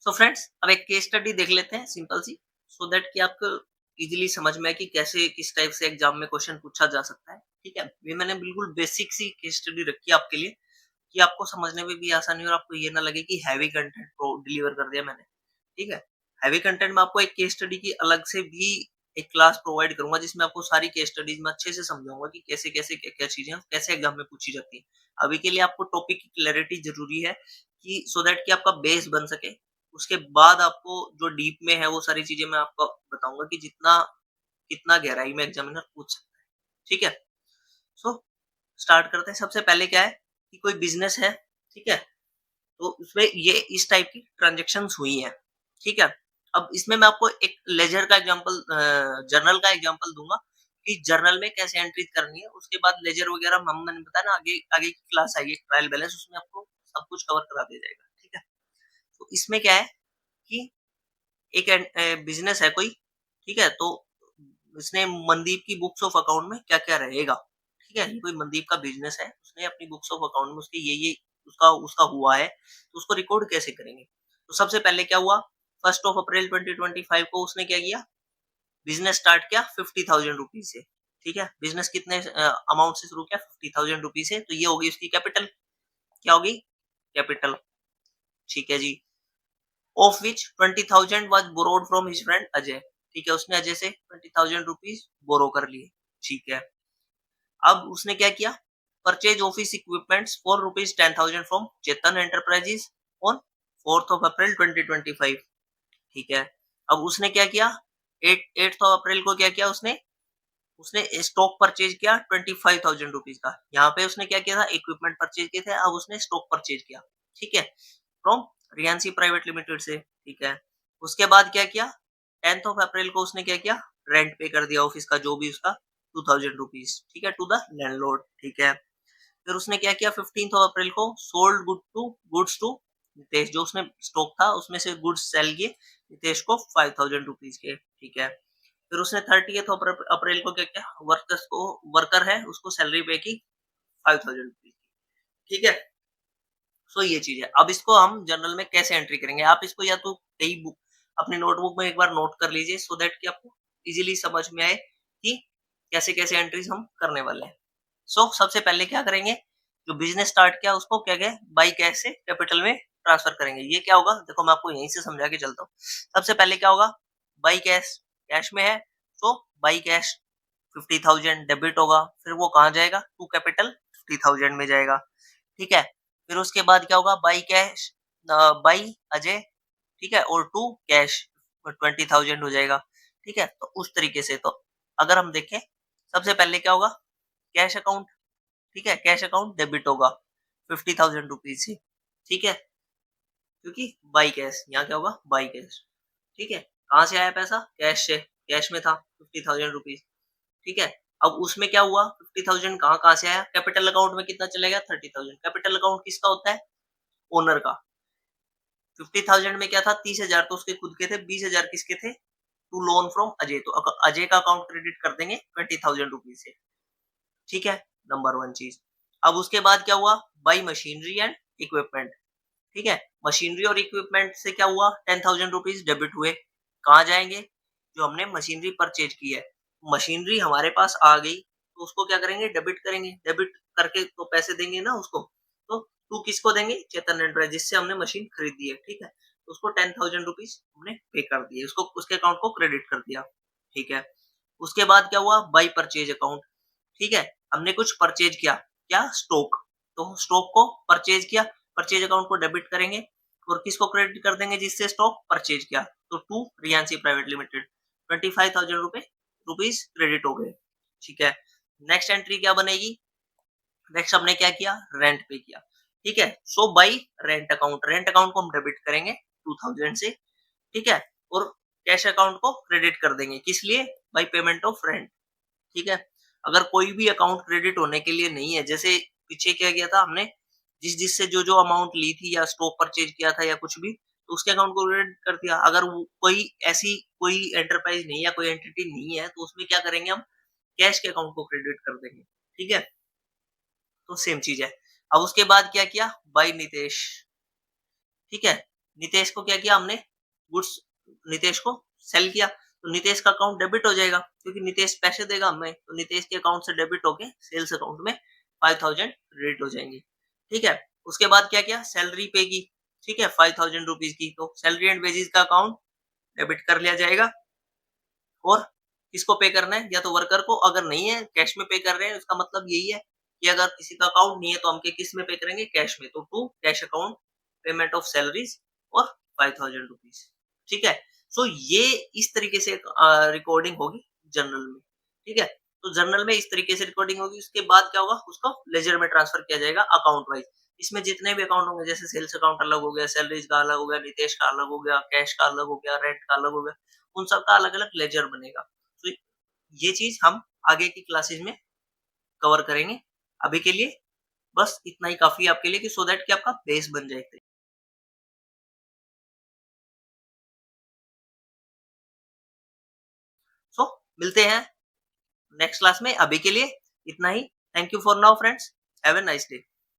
So friends अब एक case study देख लेते हैं सिंपल सी, सो दैट कि आपको इजीली समझ में आए कि कैसे किस टाइप से एग्जाम में क्वेश्चन पूछा जा सकता है। ठीक है, ये मैंने बिल्कुल बेसिक सी केस स्टडी रखी है आपके लिए कि आपको समझने में भी आसानी और आपको ये ना लगे कि हैवी कंटेंट को डिलीवर कर दिया मैंने। ठीक है, हैवी कंटेंट में आपको एक केस स्टडी की अलग से भी एक क्लास प्रोवाइड करूंगा जिसमें आपको सारी केस स्टडीज में अच्छे से समझाऊंगा कि कैसे कैसे क्या क्या चीजें कैसे एग्जाम में पूछी जाती है। अभी के लिए आपको टॉपिक की क्लैरिटी जरूरी है कि सो दैट कि आपका बेस बन सके। उसके बाद आपको जो डीप में है वो सारी चीजें मैं आपको बताऊंगा कि जितना कितना गहराई में एग्जामिनर पूछ सकता है। ठीक है, सो स्टार्ट करते हैं। सबसे पहले क्या है कि कोई बिजनेस है, ठीक है, तो उसमें ये इस टाइप की ट्रांजेक्शन्स हुई हैं। ठीक है, अब इसमें मैं आपको एक लेजर का एग्जांपल जर्नल का एग्जांपल दूंगा कि जर्नल में कैसे एंट्री करनी है। उसके बाद लेजर वगैरह मैंने बताया ना, आगे आगे की क्लास आएगी ट्रायल बैलेंस, उसमें आपको सब कुछ कवर करा दिया जाएगा। ठीक है, तो इसमें क्या है कि एक बिजनेस है कोई, ठीक है, तो इसने मनदीप की बुक्स ऑफ अकाउंट में क्या क्या रहेगा। ठीक है, कोई मनदीप का बिजनेस है, उसने अपनी बुक्स ऑफ अकाउंट में उसके ये उसका उसका हुआ है, तो उसको रिकॉर्ड कैसे करेंगे। तो सबसे पहले क्या हुआ, 1 अप्रैल 2025 को उसने क्या किया, बिजनेस स्टार्ट किया 50,000 रुपीज से। ठीक है, बिजनेस कितने अमाउंट से शुरू किया, 50,000 रुपीज से, तो ये होगी उसकी कैपिटल। क्या होगी, कैपिटल। ठीक है जी, of which 20,000 was borrowed from his friend Ajay. ठीक है, उसने अजय से 20,000 रुपीज बोरो कर लिए। ठीक है, अब उसने क्या किया, purchase office equipments for rupees 10,000 from Chetan enterprises on 4 अप्रैल 2025। ठीक है, अब उसने क्या किया, 8 अप्रैल को क्या किया उसने उसने स्टॉक परचेज किया 25,000 रुपीज का। यहाँ पे उसने क्या किया था, इक्विपमेंट परचेज किए थे, अब उसने स्टॉक परचेज किया। ठीक है, फ्रॉम रियांसी प्राइवेट लिमिटेड से। ठीक है, उसके बाद क्या किया, 10 अप्रैल को उसने क्या किया, रेंट पे कर दिया ऑफिस का जो भी उसका 2,000 रुपीज। ठीक है, टू द लैंडलॉर्ड। ठीक है, फिर उसने क्या किया, 15 अप्रैल को सोल्ड गुड्स टू नितेश, जो उसने स्टॉक था उसमें से गुड्स सेल किए नितेश को 5,000 रुपीज के। ठीक है, फिर उसने 30 अप्रैल को क्या किया, वर्कर है उसको सैलरी पे की 5,000 रुपीज की। ठीक है, सो ये चीज है। अब इसको हम जर्नल में कैसे एंट्री करेंगे, आप इसको या तो कई बुक अपनी नोटबुक में एक बार नोट कर लीजिए, सो दैट कि आपको इजीली समझ में आए कि कैसे कैसे एंट्रीज हम करने वाले हैं। सो सबसे पहले क्या करेंगे, जो बिजनेस स्टार्ट किया उसको क्या गए बाई कैश से कैपिटल में ट्रांसफर करेंगे। ये क्या होगा, देखो मैं आपको यहीं से समझा के चलता हूँ। सबसे पहले क्या होगा, बाई कैश, कैश में है तो बाई कैश 50,000 डेबिट होगा, फिर वो कहाँ जाएगा, टू कैपिटल 50,000 में जाएगा। ठीक है, फिर उसके बाद क्या होगा, बाई कैश बाई अजय। ठीक है, और टू कैश 20,000 हो जाएगा। ठीक है, तो उस तरीके से तो अगर हम देखें, सबसे पहले क्या होगा, कैश अकाउंट। ठीक है, कैश अकाउंट डेबिट होगा 50,000 रुपीज से। ठीक है, क्योंकि बाई कैश, यहाँ क्या होगा, बाई कैश। ठीक है, कहाँ से आया पैसा, कैश से, कैश में था 50,000 रुपीज। ठीक है, अब उसमें क्या हुआ, 50,000 कहाँ कहाँ से आया, कैपिटल अकाउंट में कितना चलेगा, 30,000। कैपिटल अकाउंट किसका होता है, ओनर का। 50,000 में क्या था, 30,000 तो उसके खुद के थे, 20,000 किसके थे, टू लोन फ्रॉम अजय, तो अजय का अकाउंट क्रेडिट कर देंगे 20,000 रुपीज से। ठीक है, नंबर वन चीज। अब उसके बाद क्या हुआ, बाई मशीनरी एंड इक्विपमेंट। ठीक है, मशीनरी और इक्विपमेंट से क्या हुआ, 10,000 रुपीज डेबिट हुए, कहाँ जाएंगे, जो हमने मशीनरी परचेज की है, मशीनरी हमारे पास आ गई तो उसको क्या करेंगे, डेबिट करेंगे। डेबिट करके तो पैसे देंगे ना उसको, तो टू किसको देंगे, चेतन एंटरप्राइज जिससे हमने मशीन खरीदी है। ठीक है, तो उसको 10,000 रुपीज हमने पे कर दिए, उसको उसके अकाउंट को क्रेडिट कर दिया। ठीक है, उसके बाद क्या हुआ, बाई परचेज अकाउंट। ठीक है, हमने कुछ परचेज किया, क्या, स्टॉक, तो स्टॉक को परचेज किया, परचेज अकाउंट को डेबिट करेंगे और किसको क्रेडिट कर देंगे, जिससे स्टॉक परचेज किया, तो टू रियांसी प्राइवेट लिमिटेड 25,000 रुपीज क्रेडिट हो गए। ठीक है, नेक्स्ट एंट्री क्या बनेगी, नेक्स्ट हमने क्या किया, रेंट पे किया। ठीक है, so by rent account, rent account को हम डेबिट करेंगे 2,000 से। ठीक है, और कैश अकाउंट को क्रेडिट कर देंगे, किस लिए, बाई पेमेंट ऑफ रेंट। ठीक है, अगर कोई भी अकाउंट क्रेडिट होने के लिए नहीं है, जैसे पीछे क्या किया था हमने, जिस जिससे जो जो अमाउंट ली थी या स्टॉक परचेज किया था या कुछ भी, तो उसके अकाउंट को क्रेडिट कर दिया। अगर कोई ऐसी कोई एंटरप्राइज नहीं या कोई एंटिटी नहीं है, तो उसमें क्या करेंगे, हम कैश के अकाउंट को क्रेडिट कर देंगे। ठीक है, तो सेम चीज है। अब उसके बाद क्या किया, बाई नितेश। ठीक है, नितेश को क्या किया हमने, गुड्स नितेश को सेल किया, तो नितेश का अकाउंट डेबिट हो जाएगा क्योंकि नितेश पैसे देगा हमें, तो नितेश के अकाउंट से डेबिट होके सेल्स अकाउंट में 5000 क्रेडिट हो जाएंगे। ठीक है, उसके बाद क्या किया, सैलरी पे की, ठीक है, 5000 रुपीज की, तो सैलरी एंड वेजेस का अकाउंट डेबिट कर लिया जाएगा। और किसको पे करना है, या तो वर्कर को, अगर नहीं है कैश में पे कर रहे हैं, उसका मतलब यही है कि अगर किसी का अकाउंट नहीं है तो हम किस में पे करेंगे, कैश में, तो to cash account payment of salaries और 5000 रुपीज। ठीक है, सो ये इस तरीके से रिकॉर्डिंग होगी जर्नल में। ठीक है, तो जर्नल में इस तरीके से रिकॉर्डिंग होगी, उसके बाद क्या होगा, उसको लेजर में ट्रांसफर किया जाएगा अकाउंट वाइज। इसमें जितने भी अकाउंट होंगे, जैसे सेल्स अकाउंट अलग हो गया, सैलरीज का अलग हो गया, नितेश का अलग हो गया, कैश का अलग हो गया, रेंट का अलग हो गया, उन सब का अलग अलग लेजर बनेगा। तो ये चीज हम आगे की क्लासेज में कवर करेंगे। अभी के लिए बस इतना ही काफी है आपके लिए, कि सो दैट कि आपका बेस बन जाए। सो मिलते हैं नेक्स्ट क्लास में, अभी के लिए इतना ही। Thank you for now friends, have a nice day.